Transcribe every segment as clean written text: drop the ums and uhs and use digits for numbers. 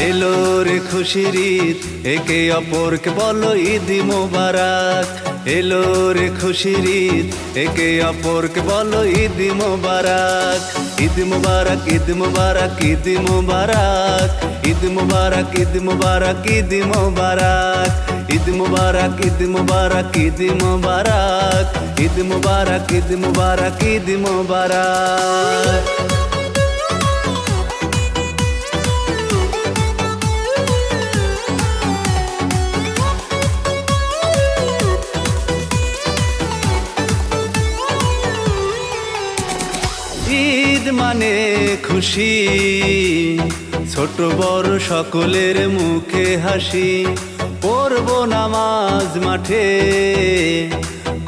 এলো রে খুশির ঈদ, একে অপরকে বলো ঈদ মোবারক। এলো রে খুশির ঈদ, একে অপরকে বলো ঈদ মোবারক। ঈদ মোবারক, ঈদ মোবারক, ঈদ মোবারক, ঈদ মোবারক, ঈদ মোবারক, ঈদ মোবারক, ঈদ মোবারক, ঈদ মোবারক, ঈদ মোবারক, ঈদ মোবারক, ঈদ মোবারক, ঈদ মোবারক। ঈদ মানে খুশি, ছোট বড় সকলের মুখে হাসি। পড়ব নামাজ মাঠে,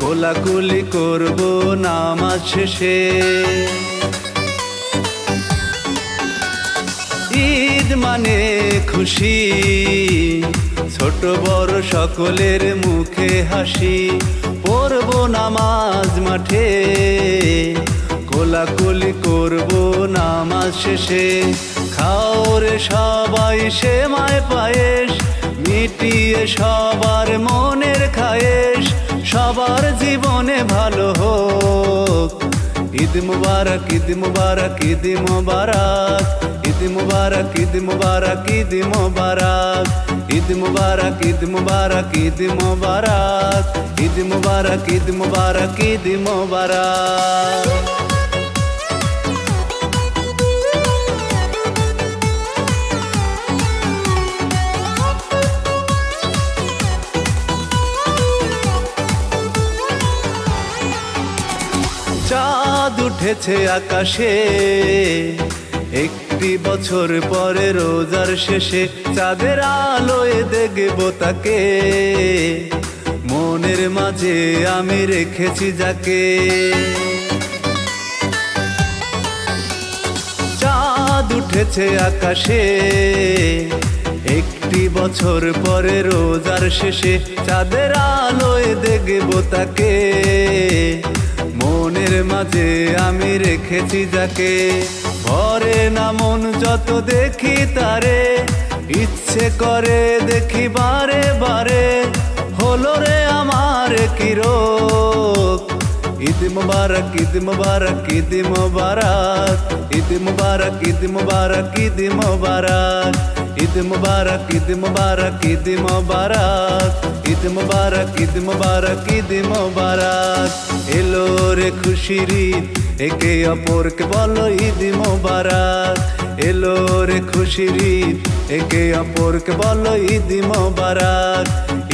কোলাকুলি করব নামাজ শেষে। ঈদ মানে খুশি, ছোট বড় সকলের মুখে হাসি। পড়ব নামাজ মাঠে, কোলাকুলি করব নামাজ শেষে। খাও রে সবাই সেমাই পায়েস, মিটিয়ে সবার মনের খায়েশ। সবার জীবনে ভালো হোক, ঈদ মুবারক, ঈদ মুবারক, ঈদ মুবারক, ঈদ মুবারক, ঈদ মুবারক, ঈদ মুবারক, ঈদ মুবারক, ঈদ মুবারক, ঈদ মুবারক, ঈদ মুবারক, ঈদ মুবারক, ঈদ মুবারক। চাঁদ উঠেছে আকাশে, একটি বছর পরে রোজার শেষে। চাঁদের আলোয় দেখব তাকে, মনের মাঝে আমি রেখেছি যাকে। চাঁদ উঠেছে আকাশে, একটি বছর পরে রোজার শেষে। চাঁদের আলোয় দেখব তাকে, মনের মাঝে আমি রেখেছি যাকে। ভরে না মন যত দেখি তারে, ইচ্ছে করে দেখি বারে বারে। হলো রে আমার কি রোগ, ঈদ মুবারক, ঈদ মুবারক, ঈদ মুবারক, ঈদ মুবারক, ঈদ মুবারক, ঈদ মুবারক, ঈদ মুবারক, ঈদ মুবারক, ঈদ মুবারক, ঈদ মুবারক, ঈদ মুবারক, ঈদ মুবারক। এলো রে খুশির ঈদ, একে অপরকে বলো ঈদ মুবারক। এলো রে খুশির ঈদ, একে অপরকে বলো ঈদ মুবারক।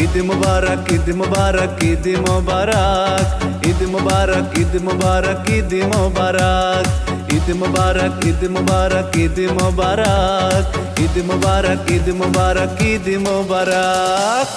ঈদ মুবারক, ঈদ মুবারক, ঈদ মুবারক, ঈদ মুবারক, ঈদ মুবারক, ঈদ মুবারক, ঈদ মুবারক, ঈদ মুবারক, ঈদ মুবারক, ঈদ মুবারক, ঈদ মুবারক, ঈদ মুবারক।